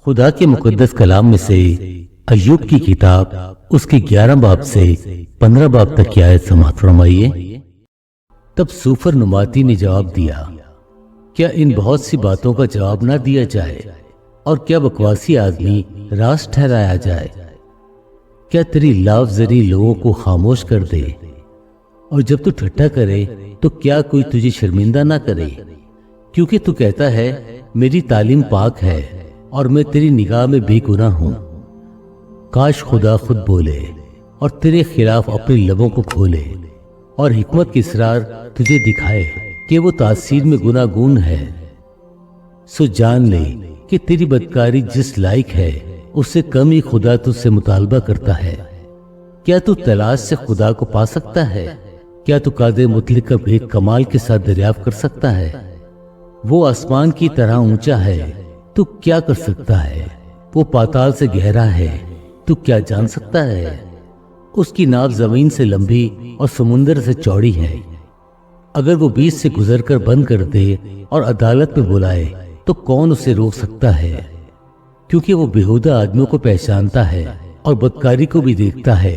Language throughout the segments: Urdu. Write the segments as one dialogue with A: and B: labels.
A: خدا کے مقدس کلام میں سے ایوب کی کتاب اس کے 11 باب سے 15 باب تک کی آیت سماعت فرمائیے۔ تب سوفر نماتی نے جواب دیا، کیا ان بہت سی باتوں کا جواب نہ دیا جائے اور کیا بکواسی آدمی راست ٹھہرایا جائے؟ کیا تیری لاف زری لوگوں کو خاموش کر دے، اور جب تو ٹھٹھا کرے تو کیا کوئی تجھے شرمندہ نہ کرے؟ کیونکہ تو کہتا ہے میری تعلیم پاک ہے اور میں تیری نگاہ میں بے گناہ ہوں۔ کاش خدا خود بولے اور تیرے خلاف اپنے لبوں کو کھولے اور حکمت کی اسرار تجھے دکھائے کہ وہ تاثیر میں گناہ گون ہے۔ سو جان لے کہ تیری بدکاری جس لائق ہے اس سے کم ہی خدا تجھ سے مطالبہ کرتا ہے۔ کیا تو تلاش سے خدا کو پا سکتا ہے؟ کیا تو قادر مطلق کا بھید کمال کے ساتھ دریافت کر سکتا ہے؟ وہ آسمان کی طرح اونچا ہے، تو کیا کر سکتا ہے؟ وہ پاتال سے گہرا ہے، تو کیا جان سکتا ہے؟ اس کی ناف زمین سے لمبی اور سمندر سے چوڑی ہے۔ اگر وہ بیچ سے گزر کر بند کر دے اور عدالت میں بلائے تو کون اسے روک سکتا ہے؟ کیونکہ وہ بےہودہ آدمیوں کو پہچانتا ہے اور بدکاری کو بھی دیکھتا ہے،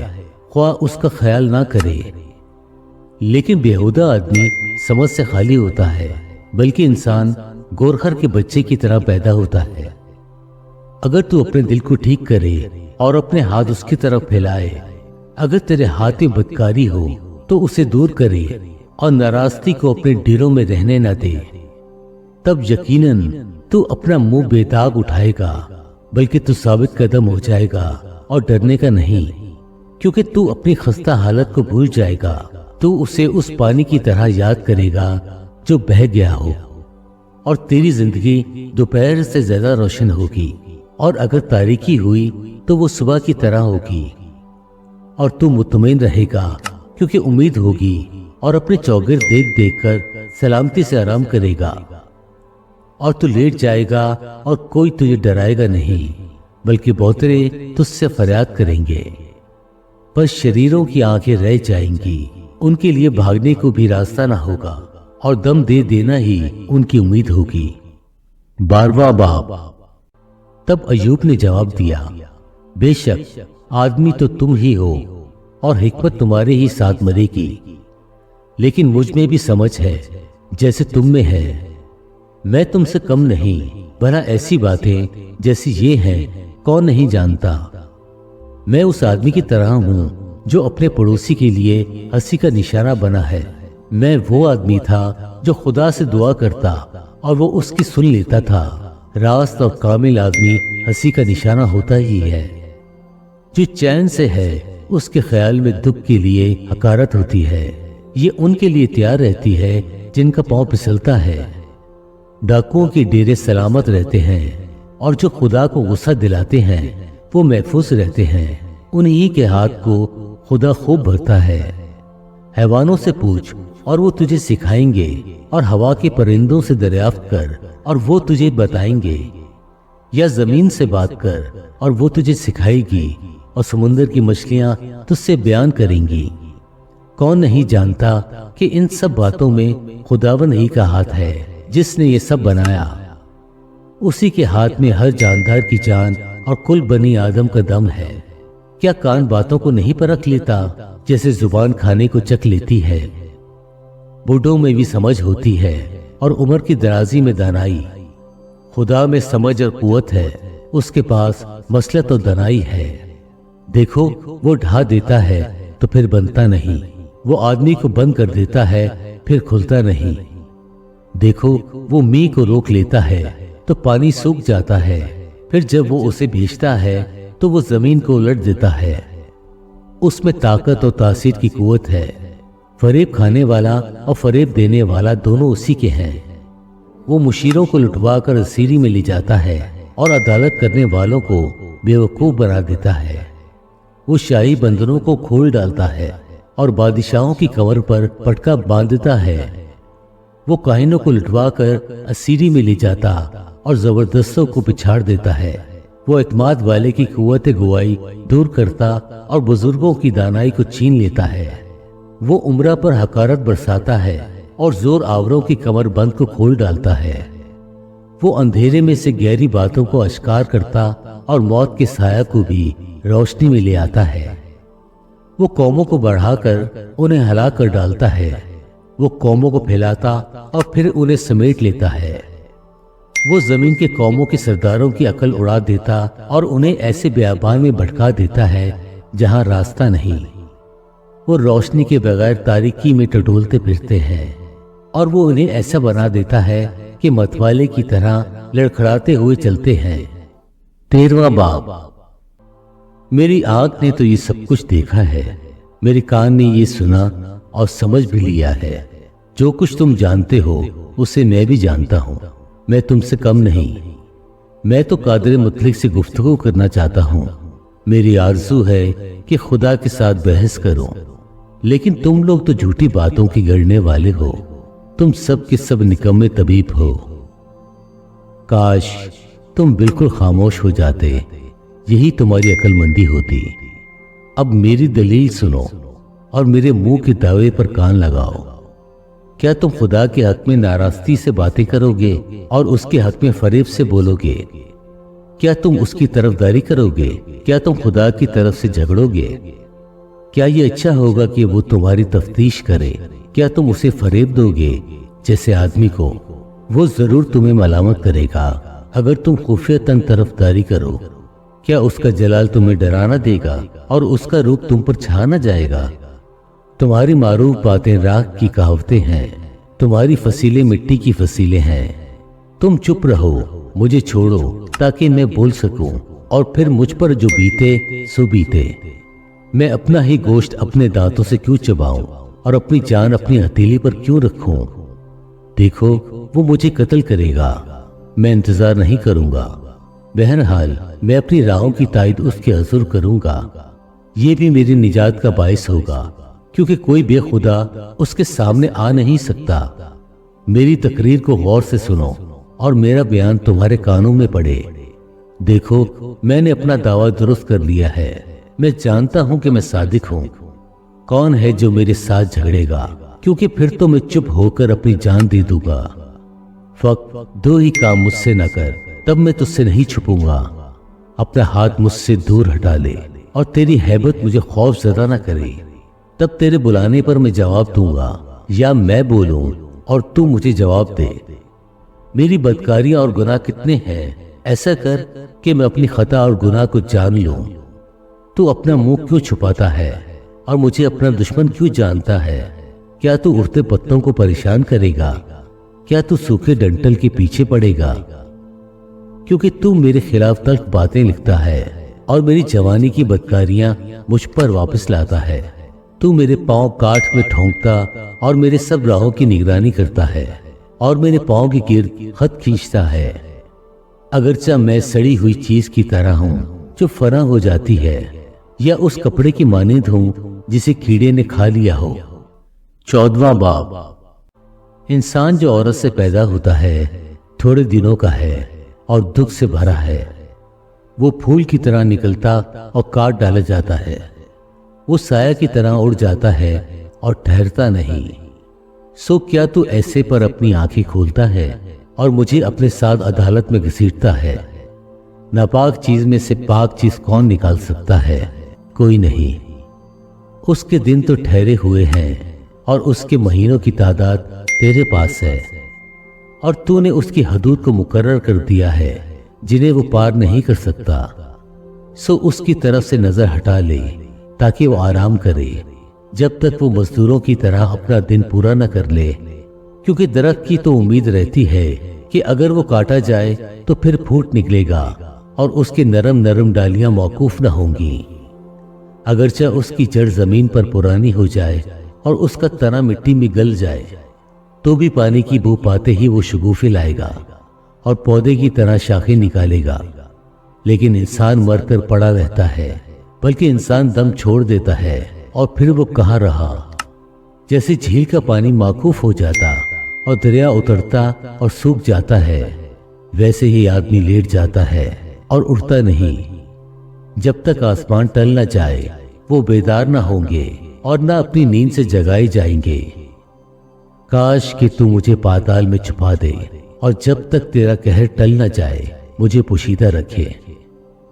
A: خواہ اس کا خیال نہ کرے۔ لیکن بےہودہ آدمی سمجھ سے خالی ہوتا ہے، بلکہ انسان گورخر کے بچے کی طرح پیدا ہوتا ہے۔ اگر تو اپنے دل کو ٹھیک کرے اور اپنے ہاتھ اس کی طرف پھیلائے، اگر تیرے ہاتھ میں بدکاری ہو تو اسے دور کرے اور ناراستی کو اپنے ڈیروں میں رہنے نہ دے، تب یقیناً تو اپنا منہ بے داغ اٹھائے گا، بلکہ تو ثابت قدم ہو جائے گا اور ڈرنے کا نہیں، کیونکہ تو اپنی خستہ حالت کو بھول جائے گا۔ تو اسے اس پانی کی طرح یاد کرے گا جو بہہ گیا ہو، اور تیری زندگی دوپہر سے زیادہ روشن ہوگی، اور اگر تاریکی ہوئی تو وہ صبح کی طرح ہوگی۔ اور تو مطمئن رہے گا کیونکہ امید ہوگی، اور اپنے چوگرد دیکھ دیکھ کر سلامتی سے آرام کرے گا۔ اور تو لیٹ جائے گا اور کوئی تجھے ڈرائے گا نہیں، بلکہ بہترے تجھ سے فریاد کریں گے۔ پر شریروں کی آنکھیں رہ جائیں گی، ان کے لیے بھاگنے کو بھی راستہ نہ ہوگا، اور دم دے دینا ہی ان کی امید ہوگی۔ 12واں باب۔ تب ایوب نے جواب دیا، بے شک آدمی تو تم ہی ہو اور حکمت تمہارے ہی ساتھ مرے گی، لیکن مجھ میں بھی سمجھ ہے جیسے تم میں ہے۔ میں تم سے کم نہیں، بھلا ایسی باتیں جیسی یہ ہیں کون نہیں جانتا؟ میں اس آدمی کی طرح ہوں جو اپنے پڑوسی کے لیے ہنسی کا نشانہ بنا ہے۔ میں وہ آدمی تھا جو خدا سے دعا کرتا اور وہ اس کی سن لیتا تھا۔ راست اور کامل آدمی ہنسی کا نشانہ ہوتا ہی ہے۔ جو چین سے ہے اس کے خیال میں دکھ کے لیے حقارت ہوتی ہے۔ یہ ان کے لیے تیار رہتی ہے جن کا پاؤں پھسلتا ہے۔ ڈاکوؤں کے ڈیرے سلامت رہتے ہیں، اور جو خدا کو غصہ دلاتے ہیں وہ محفوظ رہتے ہیں۔ انہی کے ہاتھ کو خدا خوب بھرتا ہے۔ حیوانوں سے پوچھ اور وہ تجھے سکھائیں گے، اور ہوا کے پرندوں سے دریافت کر اور وہ تجھے بتائیں گے، یا زمین سے بات کر اور وہ تجھے سکھائے گی، اور سمندر کی مچھلیاں تجھ سے بیان کریں گی۔ کون نہیں جانتا کہ ان سب باتوں میں خداوند ہی کا ہاتھ ہے جس نے یہ سب بنایا؟ اسی کے ہاتھ میں ہر جاندار کی جان اور کل بنی آدم کا دم ہے۔ کیا کان باتوں کو نہیں پرکھ لیتا جیسے زبان کھانے کو چکھ لیتی ہے؟ بوڑھوں میں بھی سمجھ ہوتی ہے اور عمر کی درازی میں دانائی۔ خدا میں سمجھ اور قوت ہے، اس کے پاس مصلحت اور دانائی ہے۔ دیکھو وہ ڈھا دیتا ہے تو پھر بنتا نہیں، وہ آدمی کو بند کر دیتا ہے پھر کھلتا نہیں۔ دیکھو وہ می کو روک لیتا ہے تو پانی سوکھ جاتا ہے، پھر جب وہ اسے بھیجتا ہے تو وہ زمین کو الٹ دیتا ہے۔ اس میں طاقت اور تاثیر کی قوت ہے۔ فریب کھانے والا اور فریب دینے والا دونوں اسی کے ہیں۔ وہ مشیروں کو لٹوا کر اسیری میں لے جاتا ہے اور عدالت کرنے والوں کو بیوقوف بنا دیتا ہے۔ وہ شاہی بندروں کو کھول ڈالتا ہے اور بادشاہوں کی کمر پر پٹکا باندھتا ہے۔ وہ کاہنوں کو لٹوا کر اسیری میں لے جاتا اور زبردستوں کو پچھاڑ دیتا ہے۔ وہ اعتماد والے کی قوت گواہی دور کرتا اور بزرگوں کی دانائی کو چھین لیتا ہے۔ وہ عمرہ پر حقارت برساتا ہے اور زور آوروں کی کمر بند کو کھول ڈالتا ہے۔ وہ اندھیرے میں سے گہری باتوں کو اشکار کرتا اور موت کے سایہ کو بھی روشنی میں لے آتا ہے۔ وہ قوموں کو بڑھا کر انہیں ہلاک کر ڈالتا ہے، وہ قوموں کو پھیلاتا اور پھر انہیں سمیٹ لیتا ہے۔ وہ زمین کے قوموں کے سرداروں کی عقل اڑا دیتا اور انہیں ایسے بیابان میں بھٹکا دیتا ہے جہاں راستہ نہیں۔ وہ روشنی کے بغیر تاریکی میں ٹٹولتے پھرتے ہیں اور وہ انہیں ایسا بنا دیتا ہے کہ متوالے کی طرح لڑکھڑاتے ہوئے چلتے ہیں۔ 13واں باب۔ میری آنکھ نے تو یہ سب کچھ دیکھا ہے، میرے کان نے یہ سنا اور سمجھ بھی لیا ہے۔ جو کچھ تم جانتے ہو اسے میں بھی جانتا ہوں، میں تم سے کم نہیں۔ میں تو قادر مطلق سے گفتگو کرنا چاہتا ہوں، میری آرزو ہے کہ خدا کے ساتھ بحث کروں، لیکن تم لوگ تو جھوٹی باتوں کی گڑنے والے ہو، تم سب کے سب نکمے طبیب ہو۔ کاش تم بالکل خاموش ہو جاتے، یہی تمہاری عقل مندی ہوتی۔ اب میری دلیل سنو اور میرے منہ کے دعوے پر کان لگاؤ۔ کیا تم خدا کے حق میں ناراستی سے باتیں کرو گے اور اس کے حق میں فریب سے بولو گے؟ کیا تم اس کی طرفداری کرو گے؟ کیا تم خدا کی طرف سے جھگڑو گے؟ کیا یہ اچھا ہوگا کہ وہ تمہاری تفتیش کرے؟ کیا تم اسے فریب دو گے جیسے آدمی کو؟ وہ ضرور تمہیں ملامت کرے گا اگر تم خفیہ طرفداری کرو۔ کیا اس کا جلال تمہیں ڈرانا دے گا اور اس کا روپ تم پر چھا نہ جائے گا؟ تمہاری معروف باتیں راکھ کی کہاوتیں ہیں، تمہاری فصیلیں مٹی کی فصیلیں ہیں۔ تم چپ رہو، مجھے چھوڑو تاکہ میں بول سکوں، اور پھر مجھ پر جو بیتے سو بیتے۔ میں اپنا ہی گوشت اپنے دانتوں سے کیوں چباؤں اور اپنی جان اپنی ہتھیلی پر کیوں رکھوں؟ دیکھو وہ مجھے قتل کرے گا، میں انتظار نہیں کروں گا۔ بہرحال میں اپنی راہوں کی تائید اس کے حضور کروں گا، یہ بھی میری نجات کا باعث ہوگا، کیونکہ کوئی بے خدا اس کے سامنے آ نہیں سکتا۔ میری تقریر کو غور سے سنو اور میرا بیان تمہارے کانوں میں پڑے۔ دیکھو میں نے اپنا دعویٰ درست کر لیا ہے، میں جانتا ہوں کہ میں صادق ہوں۔ کون ہے جو میرے ساتھ جھگڑے گا؟ کیونکہ پھر تو میں چپ ہو کر اپنی جان دے دوں گا۔ فقط دو ہی کام مجھ سے نہ کر، تب میں تجھ سے نہیں چھپوں گا۔ اپنا ہاتھ مجھ سے دور ہٹا لے اور تیری ہیبت مجھے خوف زدہ نہ کرے، تب تیرے بلانے پر میں جواب دوں گا، یا میں بولوں اور تو مجھے جواب دے۔ میری بدکاریاں اور گناہ کتنے ہیں، ایسا کر کہ میں اپنی خطا اور گناہ کو جان لوں۔ تو اپنا منہ کیوں چھپاتا ہے اور مجھے اپنا دشمن کیوں جانتا ہے؟ کیا تو اڑتے پتوں کو پریشان کرے گا؟ کیا تو سوکھے ڈنٹل کے پیچھے پڑے گا؟ کیونکہ تو میرے خلاف تلخ باتیں لکھتا ہے اور میری جوانی کی بدکاریاں مجھ پر واپس لاتا ہے۔ تو میرے پاؤں کاٹ میں ٹھونکتا اور میرے سب راہوں کی نگرانی کرتا ہے اور میرے پاؤں کے گرد خط کھینچتا ہے۔ اگرچہ میں سڑی ہوئی چیز کی طرح ہوں جو فنا ہو جاتی ہے، یا اس کپڑے کی مانند ہوں جسے کیڑے نے کھا لیا ہو۔ 14واں باب۔ انسان جو عورت سے پیدا ہوتا ہے تھوڑے دنوں کا ہے اور دکھ سے بھرا ہے۔ وہ پھول کی طرح نکلتا اور کاٹ ڈالا جاتا ہے، وہ سایہ کی طرح اڑ جاتا ہے اور ٹھہرتا نہیں۔ سو کیا تو ایسے پر اپنی آنکھیں کھولتا ہے اور مجھے اپنے ساتھ عدالت میں گھسیٹتا ہے؟ ناپاک چیز میں سے پاک چیز کون نکال سکتا ہے؟ کوئی نہیں۔ اس کے دن تو ٹھہرے ہوئے ہیں اور اس کے مہینوں کی تعداد تیرے پاس ہے، اور تو نے اس کی حدود کو مقرر کر دیا ہے جنہیں وہ پار نہیں کر سکتا۔ سو اس کی طرف سے نظر ہٹا لے تاکہ وہ آرام کرے، جب تک وہ مزدوروں کی طرح اپنا دن پورا نہ کر لے، کیونکہ درخت کی تو امید رہتی ہے کہ اگر وہ کاٹا جائے تو پھر پھوٹ نکلے گا اور اس کے نرم نرم ڈالیاں موقوف نہ ہوں گی۔ اگرچہ اس کی جڑ زمین پر پرانی ہو جائے اور اس کا تنا مٹی میں گل جائے، تو بھی پانی کی بو پاتے ہی وہ شگوفے لائے گا اور پودے کی طرح شاخیں نکالے گا۔ لیکن انسان مر کر پڑا رہتا ہے، بلکہ انسان دم چھوڑ دیتا ہے اور پھر وہ کہاں رہا؟ جیسے جھیل کا پانی موقوف ہو جاتا اور دریا اترتا اور سوکھ جاتا ہے، ویسے ہی آدمی لیٹ جاتا ہے اور اٹھتا نہیں۔ جب تک آسمان ٹل نہ جائے وہ بیدار نہ ہوں گے اور نہ اپنی نیند سے جگائے جائیں گے۔ کاش کہ تو مجھے پاتال میں چھپا دے اور جب تک تیرا قہر ٹل نہ جائے مجھے پوشیدہ رکھے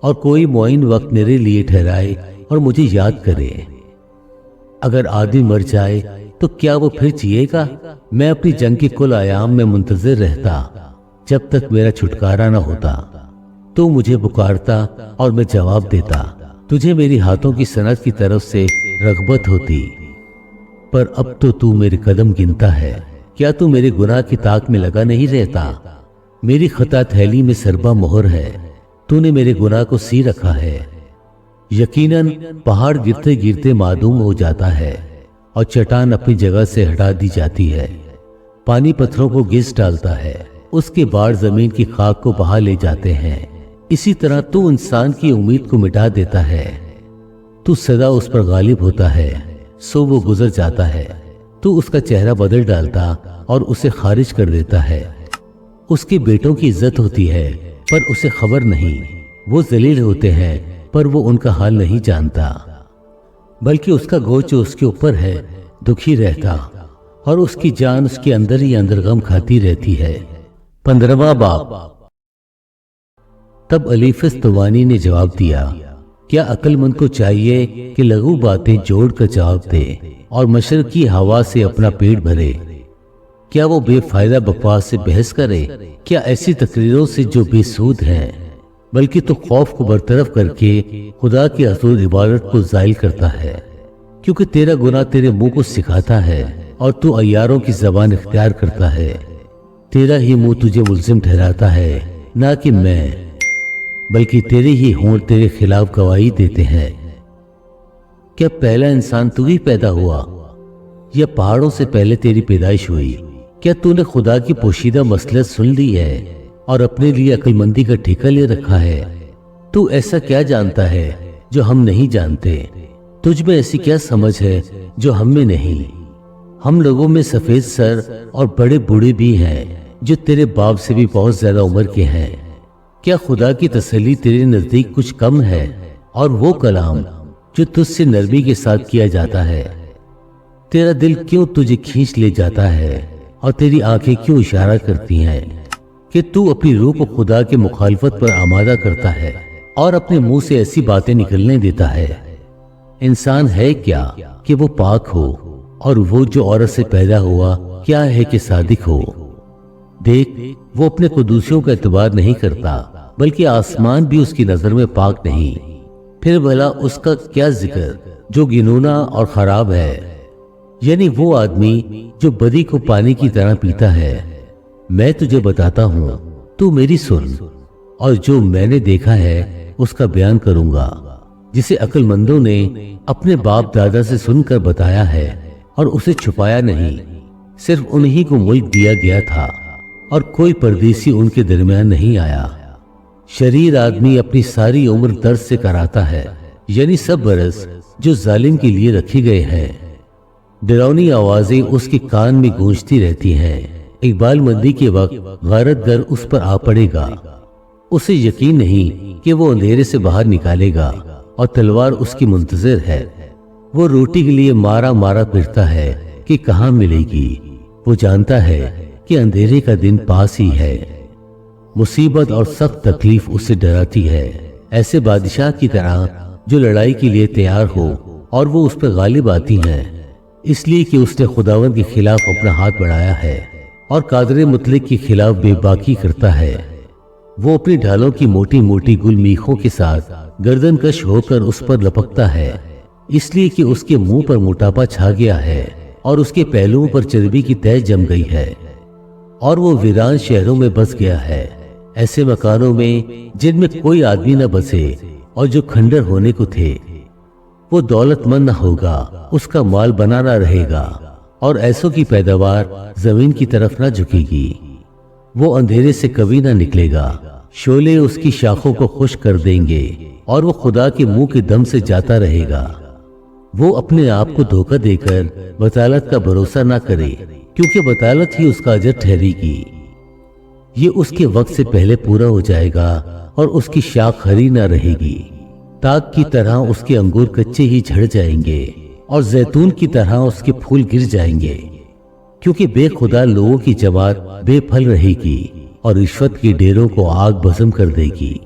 A: اور کوئی معین وقت میرے لیے ٹھہرائے اور مجھے یاد کرے۔ اگر آدمی مر جائے تو کیا وہ پھر جیے گا؟ میں اپنی جنگ کے کل ایام میں منتظر رہتا جب تک میرا چھٹکارا نہ ہوتا۔ تو مجھے پکارتا اور میں جواب دیتا، تجھے میری ہاتھوں کی صنعت کی طرف سے رغبت ہوتی، پر اب تو میرے قدم گنتا ہے۔ کیا تو میرے گناہ کی تاک میں لگا نہیں رہتا؟ میری خطا تھیلی میں سربا مہر ہے، تو نے میرے گناہ کو سی رکھا ہے۔ یقیناً پہاڑ گرتے گرتے معدوم ہو جاتا ہے اور چٹان اپنی جگہ سے ہٹا دی جاتی ہے۔ پانی پتھروں کو گھس ڈالتا ہے، اس کے باڑ زمین کی خاک کو بہا لے جاتے ہیں۔ اسی طرح تو انسان کی امید کو مٹا دیتا ہے۔ تو سدا اس پر غالب ہوتا ہے، سو وہ گزر جاتا ہے۔ تو اس کا چہرہ بدل ڈالتا اور اسے خارج کر دیتا ہے۔ اس کے بیٹوں کی عزت ہوتی ہے پر اسے خبر نہیں، وہ ذلیل ہوتے ہیں پر وہ ان کا حال نہیں جانتا، بلکہ اس کا گوشت جو اس کے اوپر ہے دکھی رہتا اور اس کی جان اس کے اندر ہی اندر غم کھاتی رہتی ہے۔ 15واں باب۔ تب الیف استوانی نے جواب دیا، کیا عقل مند کو چاہیے کہ لغو باتیں جوڑ کر جواب دے اور مشرقی ہوا سے اپنا پیٹ بھرے؟ کیا وہ بے فائدہ بکواس سے بحث کرے؟ کیا ایسی تقریروں سے جو بے سود ہیں؟ بلکہ تو خوف کو برطرف کر کے خدا کی حضور عبادت کو زائل کرتا ہے، کیونکہ تیرا گناہ تیرے منہ کو سکھاتا ہے اور تو عیاروں کی زبان اختیار کرتا ہے۔ تیرا ہی منہ تجھے ملزم ٹھہراتا ہے، نہ کہ میں، بلکہ تیرے ہی ہونٹ تیرے خلاف گواہی دیتے ہیں۔ کیا پہلا انسان تو ہی پیدا ہوا یا پہاڑوں سے پہلے تیری پیدائش ہوئی؟ کیا تو نے خدا کی پوشیدہ مصلحت سن لی ہے اور اپنے لیے عقل مندی کا ٹھیکہ لے رکھا ہے؟ تو ایسا کیا جانتا ہے جو ہم نہیں جانتے؟ تجھ میں ایسی کیا سمجھ ہے جو ہم میں نہیں؟ ہم لوگوں میں سفید سر اور بڑے بوڑھے بھی ہیں جو تیرے باپ سے بھی بہت زیادہ عمر کے ہیں۔ کیا خدا کی تسلی تیرے نزدیک کچھ کم ہے؟ اور وہ کلام جو تجھ سے نرمی کے ساتھ کیا جاتا ہے، تیرا دل کیوں تجھے کھینچ لے جاتا ہے اور تیری آنکھیں کیوں اشارہ کرتی ہیں کہ تو اپنی روح کو خدا کے مخالفت پر آمادہ کرتا ہے اور اپنے منہ سے ایسی باتیں نکلنے دیتا ہے؟ انسان ہے کیا کہ وہ پاک ہو، اور وہ جو عورت سے پیدا ہوا کیا ہے کہ صادق ہو؟ دیکھ، وہ اپنے قدوسیوں کا اعتبار نہیں کرتا، بلکہ آسمان بھی اس کی نظر میں پاک نہیں۔ پھر بھلا اس کا کیا ذکر جو گنونا اور خراب ہے، یعنی وہ آدمی جو بدی کو پانی کی طرح پیتا ہے۔ میں تجھے بتاتا ہوں، تو میری سن، اور جو میں نے دیکھا ہے اس کا بیان کروں گا، جسے عقل مندوں نے اپنے باپ دادا سے سن کر بتایا ہے اور اسے چھپایا نہیں۔ صرف انہی کو ملک دیا گیا تھا اور کوئی پردیسی ان کے درمیان نہیں آیا۔ شریر آدمی اپنی ساری عمر درد سے کراتا ہے، یعنی سب برس جو ظالم کے لیے رکھی گئے ہیں۔ ڈراؤنی آوازیں اس کے کان میں گونجتی رہتی ہیں۔ اقبال مندی کے وقت غارت گر اس پر آ پڑے گا، اسے یقین نہیں کہ وہ اندھیرے سے باہر نکالے گا اور تلوار اس کی منتظر ہے۔ وہ روٹی کے لیے مارا مارا پھرتا ہے کہ کہاں ملے گی۔ وہ جانتا ہے کہ اندھیرے کا دن پاس ہی ہے۔ مصیبت اور سخت تکلیف اسے ڈراتی ہے، ایسے بادشاہ کی طرح جو لڑائی کے لیے تیار ہو اور وہ اس پر غالب آتی ہیں، اس لیے کہ اس نے خداوند کے خلاف اپنا ہاتھ بڑھایا ہے اور قادر مطلق کے خلاف بے باکی کرتا ہے۔ وہ اپنی ڈھالوں کی موٹی موٹی گل میخوں کے ساتھ گردن کش ہو کر اس پر لپکتا ہے، اس لیے کہ اس کے منہ پر موٹاپا چھا گیا ہے اور اس کے پہلوؤں پر چربی کی تہ جم گئی ہے، اور وہ ویران شہروں میں بس گیا ہے، ایسے مکانوں میں جن میں کوئی آدمی نہ بسے اور جو کھنڈر ہونے کو تھے۔ وہ دولت مند نہ ہوگا، اس کا مال بنا نہ رہے گا، اور ایسوں کی پیداوار زمین کی طرف نہ جھکے گی۔ وہ اندھیرے سے کبھی نہ نکلے گا، شعلے اس کی شاخوں کو خشک کر دیں گے، اور وہ خدا کے منہ کے دم سے جاتا رہے گا۔ وہ اپنے آپ کو دھوکہ دے کر بطالت کا بھروسہ نہ کرے، کیونکہ بطالت ہی اس کا اجر ٹھہرے گی۔ یہ اس کے وقت سے پہلے پورا ہو جائے گا اور اس کی شاخ ہری نہ رہے گی۔ تاک کی طرح اس کے انگور کچے ہی جھڑ جائیں گے اور زیتون کی طرح اس کے پھول گر جائیں گے، کیونکہ بے خدا لوگوں کی جماعت بے پھل رہے گی۔ اور رشوت کی ڈیروں کو آگ بھسم کر دے گی۔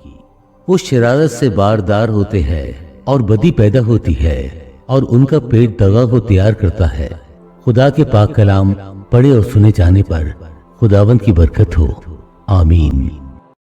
A: وہ شرارت سے باردار ہوتے ہیں اور بدی پیدا ہوتی ہے اور ان کا پیٹ دغا کو تیار کرتا ہے۔ خدا کے پاک کلام پڑھے اور سنے جانے پر خداوند کی برکت ہو، آمین۔